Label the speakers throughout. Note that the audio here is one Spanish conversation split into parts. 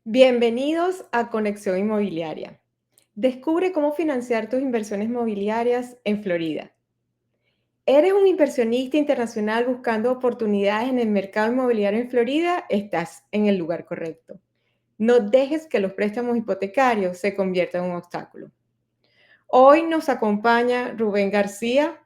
Speaker 1: Bienvenidos a Conexión Inmobiliaria. Descubre cómo financiar tus inversiones mobiliarias en Florida. ¿Eres un inversionista internacional buscando oportunidades en el mercado inmobiliario en Florida? Estás en el lugar correcto. No dejes que los préstamos hipotecarios se conviertan en un obstáculo. Hoy nos acompaña Rubén García,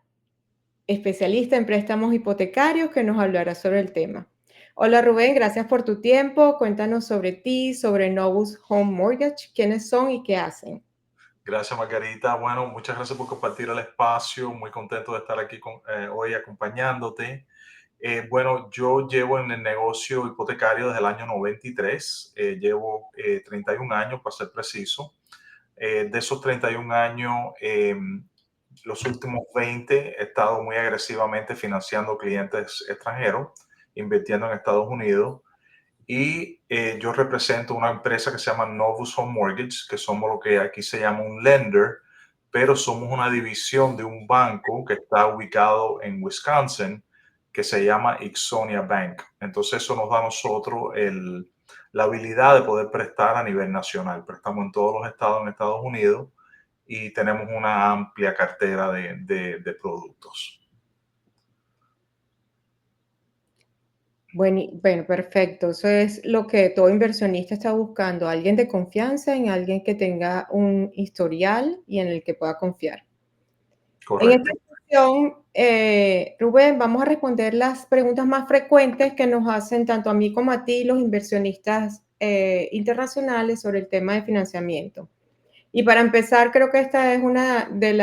Speaker 1: especialista en préstamos hipotecarios, que nos hablará sobre el tema. Hola Rubén, gracias por tu tiempo. Cuéntanos sobre ti, sobre Novus Home Mortgage, quiénes son y qué hacen.
Speaker 2: Gracias, Margarita. Bueno, muchas gracias por compartir el espacio. Muy contento de estar aquí hoy acompañándote. Bueno, yo llevo en el negocio hipotecario desde el año 93. Llevo 31 años, para ser preciso. De esos 31 años, los últimos 20 he estado muy agresivamente financiando clientes extranjeros, invirtiendo en Estados Unidos. Y yo represento una empresa que se llama Novus Home Mortgage, que somos lo que aquí se llama un lender, pero somos una división de un banco que está ubicado en Wisconsin, que se llama Ixonia Bank. Entonces eso nos da a nosotros la habilidad de poder prestar a nivel nacional. Prestamos en todos los estados en Estados Unidos y tenemos una amplia cartera de productos.
Speaker 1: Bueno, perfecto. Eso es lo que todo inversionista está buscando, alguien de confianza, en alguien que tenga un historial y en el que pueda confiar. En esta
Speaker 2: Correcto.
Speaker 1: sesión, Rubén, vamos a responder las preguntas más frecuentes que nos hacen tanto a mí como a ti los inversionistas internacionales sobre el tema de financiamiento. Y para empezar, creo que esta es una de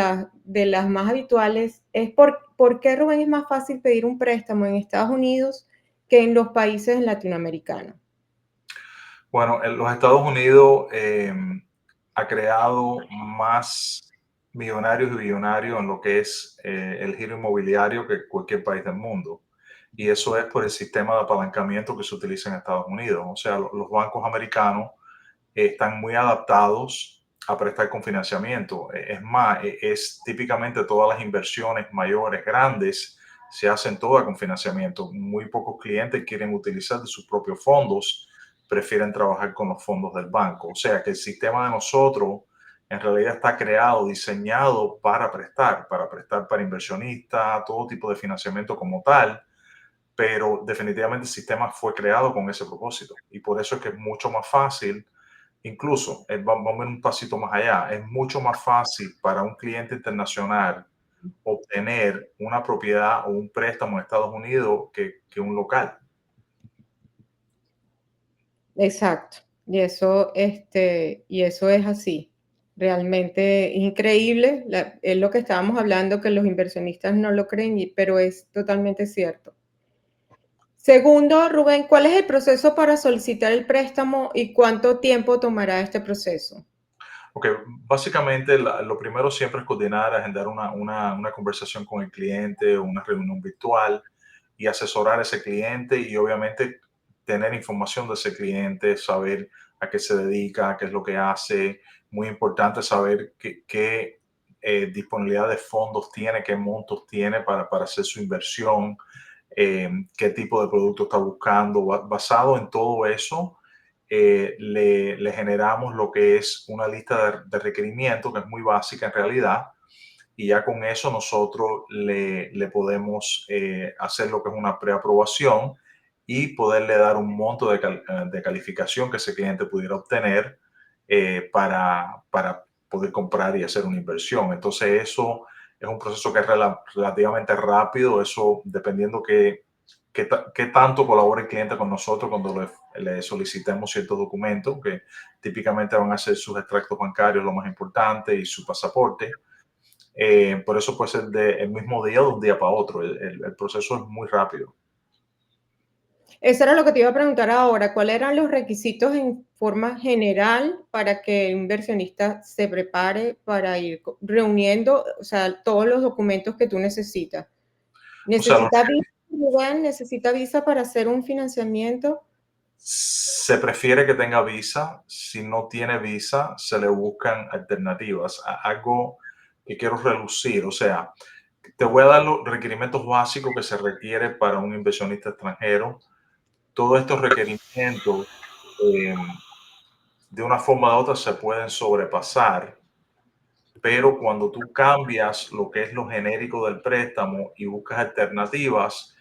Speaker 1: las más habituales, es por qué, Rubén, es más fácil pedir un préstamo en Estados Unidos que en los países latinoamericanos.
Speaker 2: Bueno, en los Estados Unidos ha creado más millonarios y billonarios en lo que es el giro inmobiliario que cualquier país del mundo. Y eso es por el sistema de apalancamiento que se utiliza en Estados Unidos. O sea, los bancos americanos están muy adaptados a prestar con financiamiento. Es más, es típicamente todas las inversiones mayores, grandes, se hacen todas con financiamiento. Muy pocos clientes quieren utilizar de sus propios fondos, prefieren trabajar con los fondos del banco. O sea que el sistema de nosotros en realidad está creado, diseñado para prestar para inversionistas, todo tipo de financiamiento como tal, pero definitivamente el sistema fue creado con ese propósito. Y por eso es que es mucho más fácil. Incluso, vamos a ver un pasito más allá, es mucho más fácil para un cliente internacional obtener una propiedad o un préstamo en Estados Unidos que un local.
Speaker 1: Exacto. Y eso es así. Realmente es increíble. Es lo que estábamos hablando, que los inversionistas no lo creen, pero es totalmente cierto. Segundo, Rubén, ¿cuál es el proceso para solicitar el préstamo y cuánto tiempo tomará este proceso?
Speaker 2: Ok, básicamente lo primero siempre es coordinar, agendar una conversación con el cliente o una reunión virtual y asesorar a ese cliente y obviamente tener información de ese cliente, saber a qué se dedica, qué es lo que hace. Muy importante saber qué disponibilidad de fondos tiene, qué montos tiene para hacer su inversión, qué tipo de producto está buscando. Basado en todo eso, le generamos lo que es una lista de requerimientos, que es muy básica en realidad, y ya con eso nosotros le podemos hacer lo que es una preaprobación y poderle dar un monto de calificación que ese cliente pudiera obtener para poder comprar y hacer una inversión. Entonces eso es un proceso que es relativamente rápido, eso dependiendo qué tanto colabora el cliente con nosotros cuando le solicitemos ciertos documentos, que típicamente van a ser sus extractos bancarios, lo más importante, y su pasaporte. Por eso puede ser el mismo día o de un día para otro. El proceso es muy rápido.
Speaker 1: Eso era lo que te iba a preguntar ahora. ¿Cuáles eran los requisitos en forma general para que un inversionista se prepare para ir reuniendo, o sea, todos los documentos que tú necesitas?
Speaker 2: O sea,
Speaker 1: ¿Necesita visa, Rubén? ¿Necesita visa para hacer un financiamiento?
Speaker 2: se prefiere que tenga visa. Si no tiene visa, se le buscan alternativas. Algo que quiero relucir. O sea, te voy a dar los requerimientos básicos que se requiere para un inversionista extranjero. Todos estos requerimientos de una forma u otra se pueden sobrepasar, pero cuando tú cambias lo que es lo genérico del préstamo y buscas alternativas,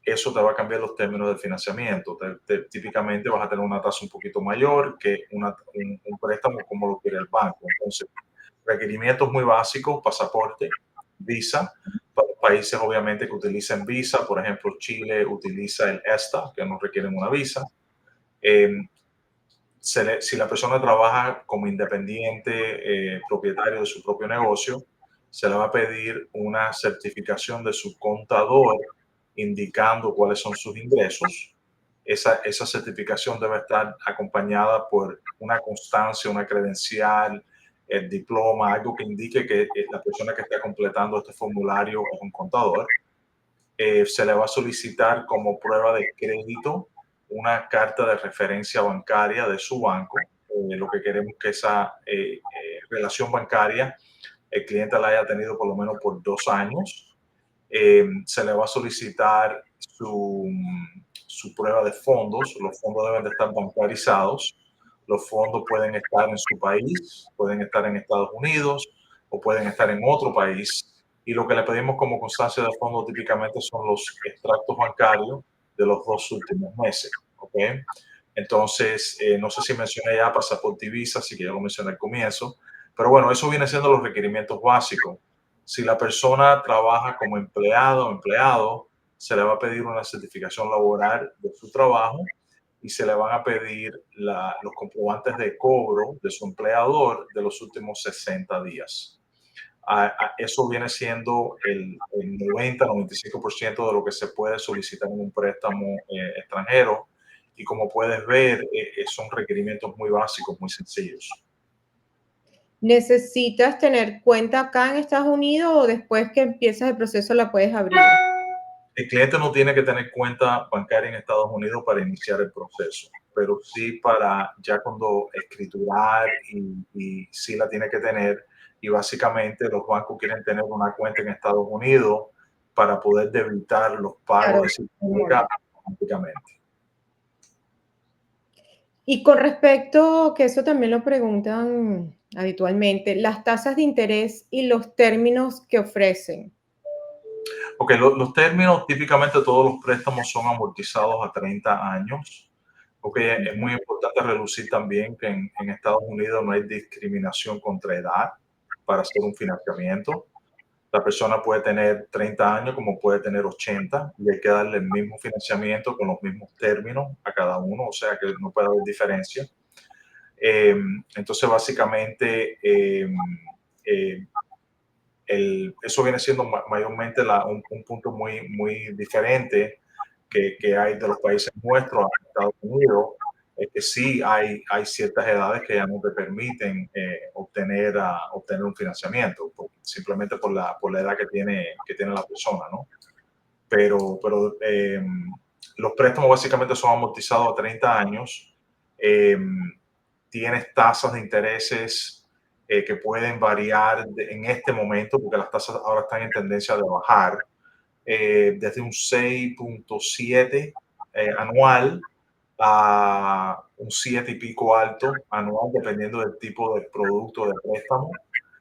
Speaker 2: eso te va a cambiar los términos del financiamiento. Típicamente vas a tener una tasa un poquito mayor que un préstamo como lo quiere el banco. Entonces, requerimientos muy básicos: pasaporte, visa. Para los países obviamente que utilicen visa, por ejemplo, Chile utiliza el ESTA, que no requieren una visa. Eh, si la persona trabaja como independiente, propietario de su propio negocio, se le va a pedir una certificación de su contador indicando cuáles son sus ingresos. Esa certificación debe estar acompañada por una constancia, una credencial, el diploma, algo que indique que la persona que está completando este formulario es un contador. Se le va a solicitar como prueba de crédito una carta de referencia bancaria de su banco. Lo que queremos es que esa relación bancaria el cliente la haya tenido por lo menos por 2 años. Se le va a solicitar su prueba de fondos. Los fondos deben de estar bancarizados. Los fondos pueden estar en su país, pueden estar en Estados Unidos o pueden estar en otro país. Y lo que le pedimos como constancia de fondo típicamente son los extractos bancarios de los 2 últimos meses. ¿Ok? Entonces, no sé si mencioné ya pasaporte y visa, así que ya lo mencioné al comienzo. Pero bueno, eso viene siendo los requerimientos básicos. Si la persona trabaja como empleado o empleado, se le va a pedir una certificación laboral de su trabajo y se le van a pedir los comprobantes de cobro de su empleador de los últimos 60 días. Eso viene siendo el 90-95% de lo que se puede solicitar en un préstamo extranjero. Y como puedes ver, son requerimientos muy básicos, muy sencillos.
Speaker 1: ¿Necesitas tener cuenta acá en Estados Unidos o después que empiezas el proceso la puedes abrir?
Speaker 2: El cliente no tiene que tener cuenta bancaria en Estados Unidos para iniciar el proceso, pero sí para ya cuando escriturar y sí la tiene que tener. Y básicamente los bancos quieren tener una cuenta en Estados Unidos para poder debitar los pagos
Speaker 1: Claro,
Speaker 2: de cita pública automáticamente.
Speaker 1: y con respecto, que eso también lo preguntan habitualmente, las tasas de interés y los términos que ofrecen.
Speaker 2: Ok, los términos, típicamente todos los préstamos son amortizados a 30 años. Ok, es muy importante relucir también que en Estados Unidos no hay discriminación contra edad para hacer un financiamiento. La persona puede tener 30 años como puede tener 80 y hay que darle el mismo financiamiento con los mismos términos a cada uno, o sea que no puede haber diferencia. Entonces, básicamente, eso viene siendo mayormente un punto muy, muy diferente que hay de los países nuestros a Estados Unidos. Es que sí hay ciertas edades que ya no te permiten obtener un financiamiento, simplemente por la edad que tiene la persona, ¿no? Pero los préstamos básicamente son amortizados a 30 años. Eh, Tienes tasas de intereses que pueden variar en este momento, porque las tasas ahora están en tendencia de bajar, desde un 6.7 anual a un 7 y pico alto anual, dependiendo del tipo de producto de préstamo.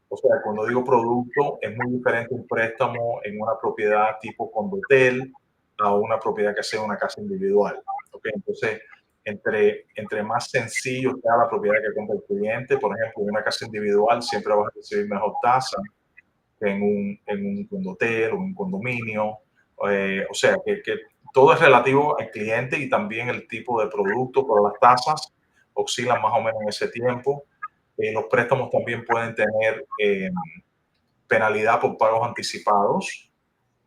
Speaker 2: O sea, cuando digo producto, es muy diferente un préstamo en una propiedad tipo condotel a una propiedad que sea una casa individual. ¿Okay? Entonces, entre más sencillo sea la propiedad que compra el cliente, por ejemplo, en una casa individual siempre vas a recibir mejor tasa que en un condotel o un condominio. O sea, que todo es relativo al cliente y también el tipo de producto, pero las tasas oscilan más o menos en ese tiempo. Los préstamos también pueden tener penalidad por pagos anticipados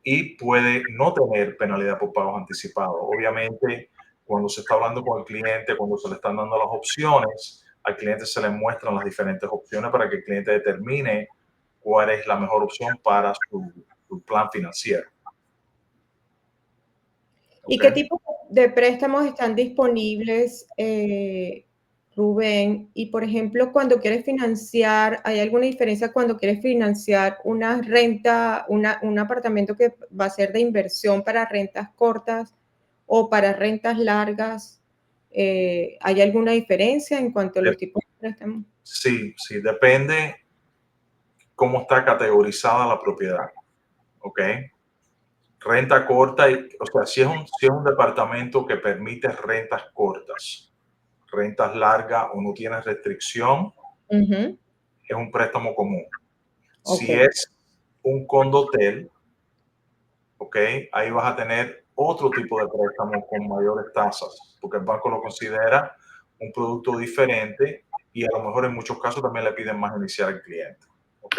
Speaker 2: y puede no tener penalidad por pagos anticipados. Obviamente, cuando se está hablando con el cliente, cuando se le están dando las opciones, al cliente se le muestran las diferentes opciones para que el cliente determine cuál es la mejor opción para su plan financiero.
Speaker 1: ¿Y qué
Speaker 2: ¿Okay?
Speaker 1: tipo de préstamos están disponibles, Rubén? Y, por ejemplo, cuando quieres financiar, ¿hay alguna diferencia cuando quieres financiar una renta, un apartamento que va a ser de inversión para rentas cortas o para rentas largas? ¿Hay alguna diferencia en cuanto a los
Speaker 2: De-
Speaker 1: tipos de préstamos?
Speaker 2: sí, sí, depende cómo está categorizada la propiedad, ¿ok? Renta corta, o sea, si es un departamento que permite rentas cortas, rentas largas o no tiene restricción,
Speaker 1: Ujú,
Speaker 2: es un préstamo común.
Speaker 1: ok.
Speaker 2: Si es un condotel, ¿ok? Ahí vas a tener otro tipo de préstamo con mayores tasas, porque el banco lo considera un producto diferente y a lo mejor en muchos casos también le piden más inicial al cliente, ¿ok?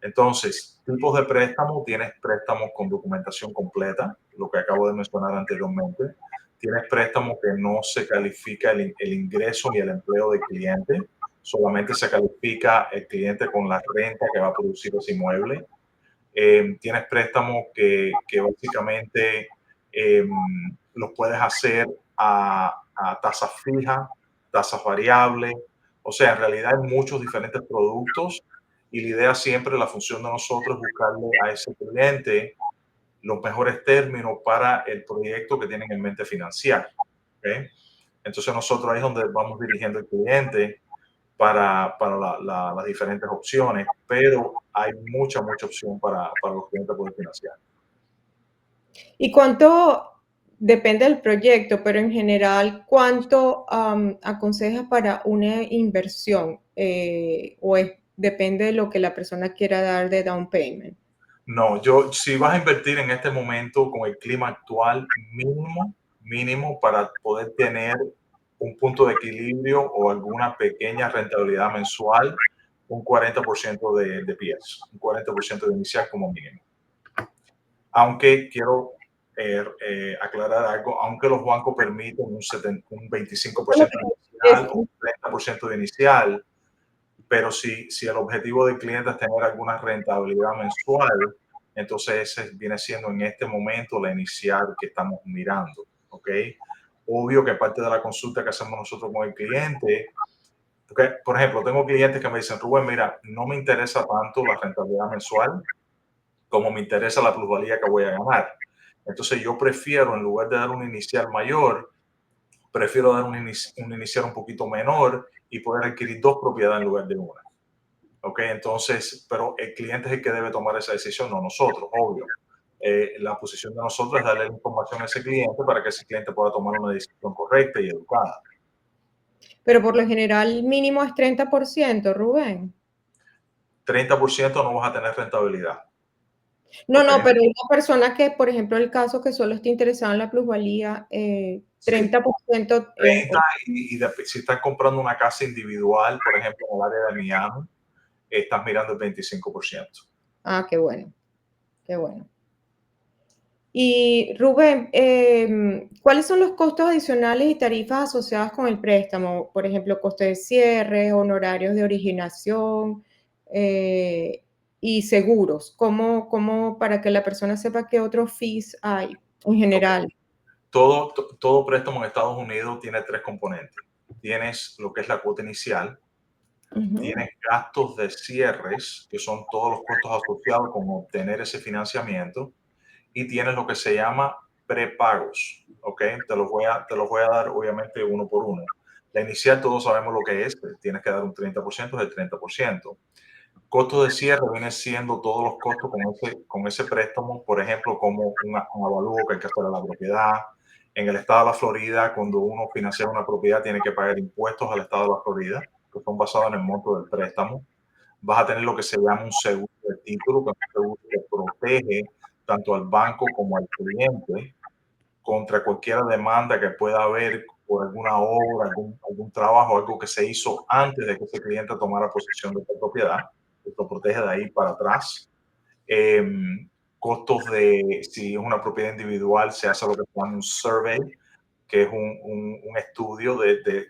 Speaker 2: Entonces, tipos de préstamo, tienes préstamos con documentación completa, lo que acabo de mencionar anteriormente. Tienes préstamo que no se califica el ingreso ni el empleo del cliente, solamente se califica el cliente con la renta que va a producir ese inmueble. Tienes préstamos que básicamente los puedes hacer a tasas fijas, tasas variables. O sea, en realidad hay muchos diferentes productos y la idea siempre, la función de nosotros es buscarle a ese cliente los mejores términos para el proyecto que tienen en mente financiar. ¿Ok? Entonces nosotros ahí es donde vamos dirigiendo al cliente para las diferentes opciones, pero hay mucha opción para los clientes poder financiar.
Speaker 1: ¿Y cuánto, depende del proyecto, pero en general, cuánto aconsejas para una inversión? Depende de lo que la persona quiera dar de down payment.
Speaker 2: No, si vas a invertir en este momento con el clima actual, mínimo para poder tener un punto de equilibrio o alguna pequeña rentabilidad mensual, un 40% de pies, un 40% de inicial como mínimo. Aunque quiero aclarar algo, aunque los bancos permiten un
Speaker 1: Bueno,
Speaker 2: 25%
Speaker 1: es-
Speaker 2: inicial o un 30% de inicial, pero si el objetivo del cliente es tener alguna rentabilidad mensual, entonces ese viene siendo en este momento la inicial que estamos mirando, ¿ok? Obvio que parte de la consulta que hacemos nosotros con el cliente, porque, por ejemplo, tengo clientes que me dicen, Rubén, mira, no me interesa tanto la rentabilidad mensual como me interesa la plusvalía que voy a ganar. Entonces yo prefiero, en lugar de dar un inicial mayor, prefiero dar un inicial un poquito menor y poder adquirir dos propiedades en lugar de una. ¿Ok? Entonces, pero el cliente es el que debe tomar esa decisión, no nosotros, obvio. La posición de nosotros es darle la información a ese cliente para que ese cliente pueda tomar una decisión correcta y educada.
Speaker 1: pero por lo general mínimo es 30%, Rubén.
Speaker 2: 30% no vas a tener rentabilidad.
Speaker 1: No,
Speaker 2: ¿Ok?
Speaker 1: no, pero una persona que, por ejemplo, el caso que solo está interesada en la plusvalía,
Speaker 2: Sí,
Speaker 1: 30%,
Speaker 2: 30 si estás comprando una casa individual, por ejemplo, en el área de Miami, estás mirando el 25%.
Speaker 1: qué bueno, qué bueno. Y Rubén, ¿cuáles son los costos adicionales y tarifas asociadas con el préstamo? Por ejemplo, coste de cierre, honorarios de originación y seguros. ¿Cómo para que la persona sepa qué otros fees hay en
Speaker 2: Ok.
Speaker 1: general?
Speaker 2: Todo préstamo en Estados Unidos tiene tres componentes. Tienes lo que es la cuota inicial,
Speaker 1: Ujú.
Speaker 2: tienes gastos de cierres, que son todos los costos asociados con obtener ese financiamiento, y tienes lo que se llama prepagos, ¿ok? Te los voy a dar obviamente uno por uno. La inicial todos sabemos lo que es, tienes que dar un 30% del 30%. Costo de cierre viene siendo todos los costos con ese préstamo, por ejemplo, como un avalúo que hay que hacer a la propiedad. En el estado de la Florida, cuando uno financia una propiedad, tiene que pagar impuestos al estado de la Florida, que son basados en el monto del préstamo. Vas a tener lo que se llama un seguro de título, que es un seguro que protege tanto al banco como al cliente contra cualquier demanda que pueda haber por alguna obra, algún trabajo, algo que se hizo antes de que ese cliente tomara posesión de esta propiedad, que lo protege de ahí para atrás. Eh, Costos de, si es una propiedad individual, se hace lo que se llama un survey, que es un estudio de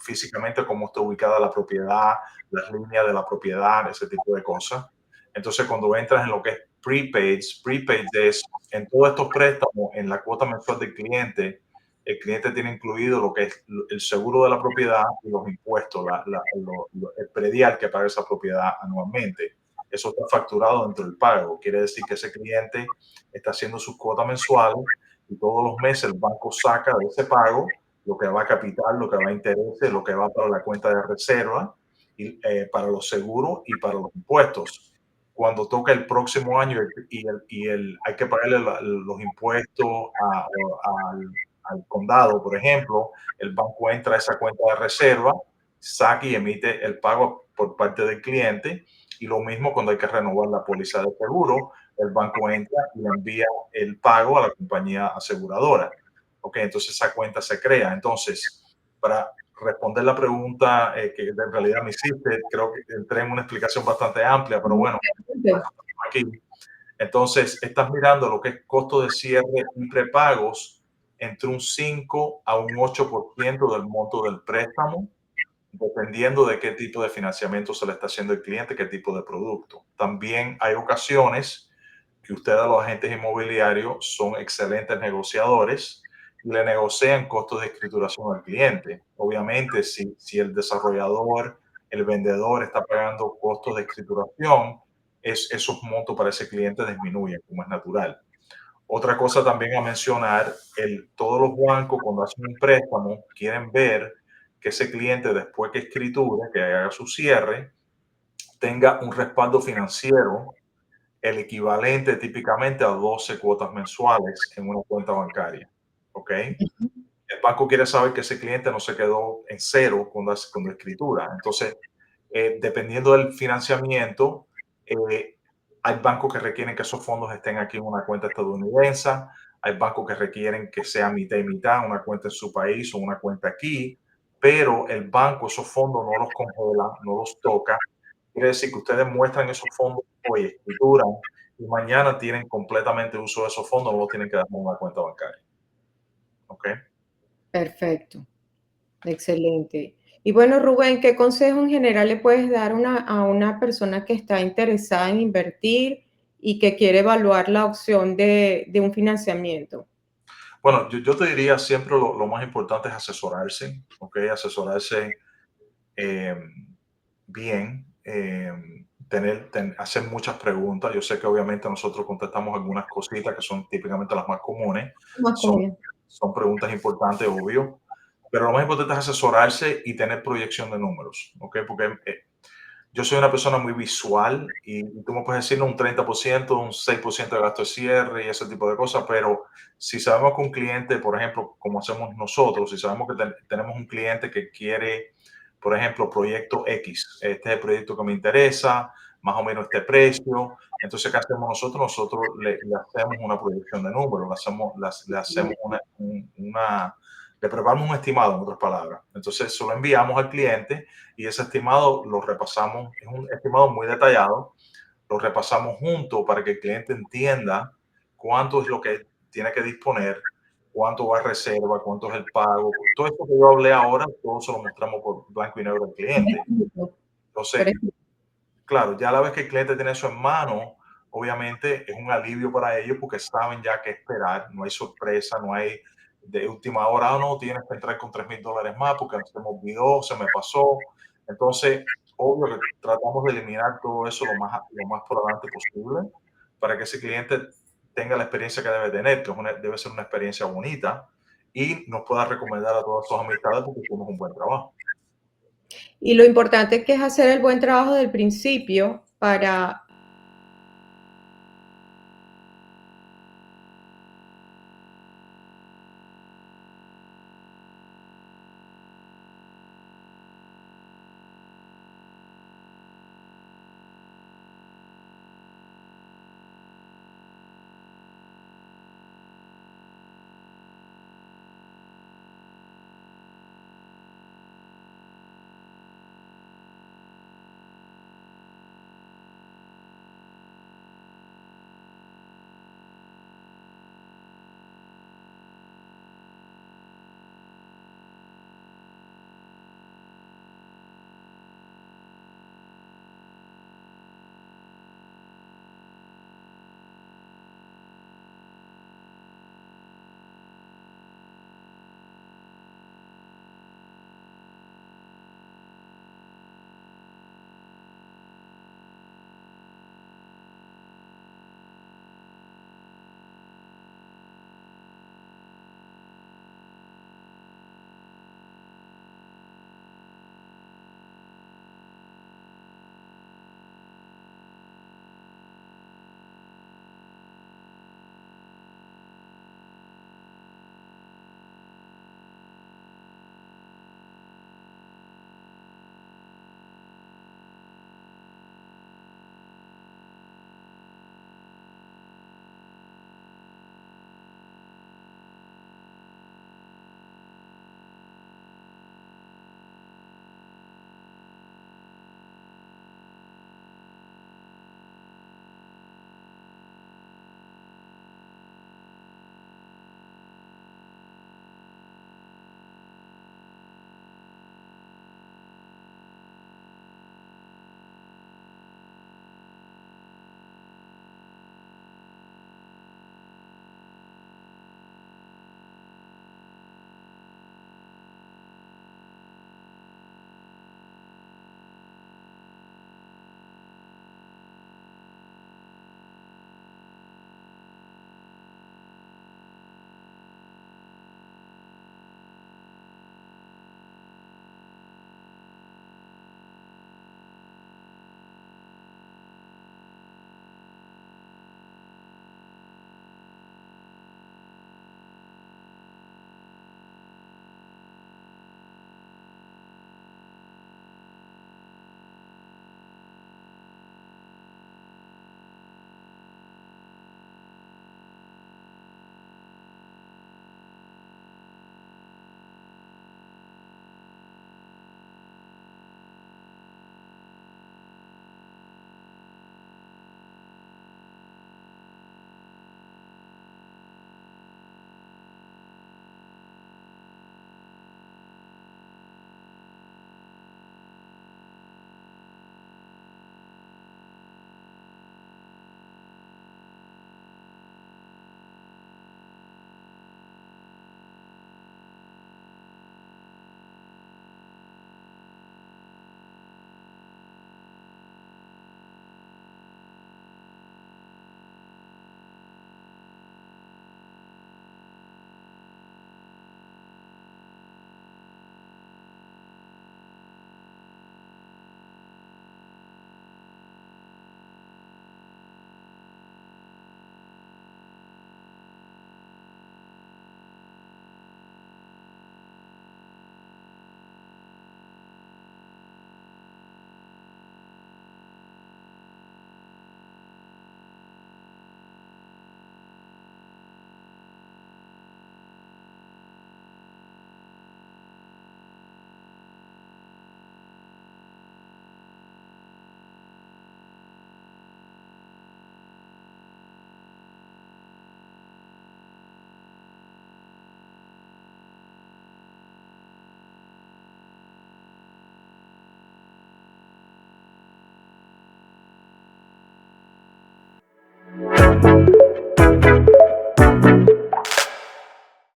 Speaker 2: físicamente cómo está ubicada la propiedad, las líneas de la propiedad, ese tipo de cosas. Entonces, cuando entras en lo que es prepaid es en todos estos préstamos, en la cuota mensual del cliente, el cliente tiene incluido lo que es el seguro de la propiedad y los impuestos, el predial que paga esa propiedad anualmente. Eso está facturado dentro del pago. Quiere decir que ese cliente está haciendo sus cuotas mensuales y todos los meses el banco saca de ese pago lo que va a capital, lo que va a intereses, lo que va para la cuenta de reserva, y, para los seguros y para los impuestos. Cuando toca el próximo año hay que pagarle los impuestos al condado, por ejemplo, el banco entra a esa cuenta de reserva, saca y emite el pago por parte del cliente. Y lo mismo cuando hay que renovar la póliza de seguro, el banco entra y le envía el pago a la compañía aseguradora. Ok, entonces esa cuenta se crea. Entonces, para responder la pregunta que en realidad me hiciste, creo que entré en una explicación bastante amplia, pero bueno, aquí. Entonces, estás mirando lo que es costo de cierre y prepagos entre un 5 a un 8% del monto del préstamo, dependiendo de qué tipo de financiamiento se le está haciendo al cliente, qué tipo de producto. También hay ocasiones que ustedes, los agentes inmobiliarios, son excelentes negociadores y le negocian costos de escrituración al cliente. Obviamente, si el desarrollador, el vendedor está pagando costos de escrituración, esos montos para ese cliente disminuyen, como es natural. Otra cosa también a mencionar, todos los bancos cuando hacen un préstamo quieren ver que ese cliente, después que escriture, que haga su cierre, tenga un respaldo financiero, el equivalente típicamente a 12 cuotas mensuales en una cuenta bancaria. ¿Ok? El banco quiere saber que ese cliente no se quedó en cero cuando escritura. Entonces, dependiendo del financiamiento, hay bancos que requieren que esos fondos estén aquí en una cuenta estadounidense, hay bancos que requieren que sea mitad y mitad, una cuenta en su país o una cuenta aquí, pero el banco esos fondos no los congela, no los toca. Quiere decir que ustedes muestran esos fondos hoy, escrituran, y mañana tienen completamente uso de esos fondos, no los tienen que dar en una cuenta bancaria. ¿Ok?
Speaker 1: Perfecto, excelente. Y bueno, Rubén, ¿qué consejo en general le puedes dar a una persona que está interesada en invertir y que quiere evaluar la opción de un financiamiento?
Speaker 2: Bueno, yo te diría siempre lo más importante es asesorarse, ¿ok? Asesorarse eh, bien, hacer muchas preguntas. Yo sé que obviamente nosotros contestamos algunas cositas que son típicamente las más comunes,
Speaker 1: Más
Speaker 2: son,
Speaker 1: común.
Speaker 2: son preguntas importantes, obvio, pero lo más importante es asesorarse y tener proyección de números, ¿ok? Porque yo soy una persona muy visual y tú me puedes decir un 30%, un 6% de gasto de cierre y ese tipo de cosas, pero si sabemos que un cliente, por ejemplo, como hacemos nosotros, si sabemos que tenemos un cliente que quiere, por ejemplo, proyecto X, este es el proyecto que me interesa, más o menos este precio, entonces, ¿qué hacemos nosotros? Nosotros le hacemos una proyección de números, le hacemos le preparamos un estimado, en otras palabras. Entonces, se lo enviamos al cliente y ese estimado lo repasamos, es un estimado muy detallado, lo repasamos juntos para que el cliente entienda cuánto es lo que tiene que disponer, cuánto va a reserva, cuánto es el pago. Todo esto que yo hablé ahora, todo se lo mostramos por blanco y negro al cliente.
Speaker 1: Por
Speaker 2: Entonces,
Speaker 1: ejemplo,
Speaker 2: claro, ya a la vez que el cliente tiene eso en mano, obviamente es un alivio para ellos porque saben ya qué esperar, no hay sorpresa, no hay de última hora, no, tienes que entrar con $3,000 más porque se me olvidó, se me pasó. Entonces, obvio que tratamos de eliminar todo eso lo más por adelante posible para que ese cliente tenga la experiencia que debe tener, que debe ser una experiencia bonita y nos pueda recomendar a todas sus amistades porque hicimos un buen trabajo.
Speaker 1: y lo importante que es hacer el buen trabajo del principio para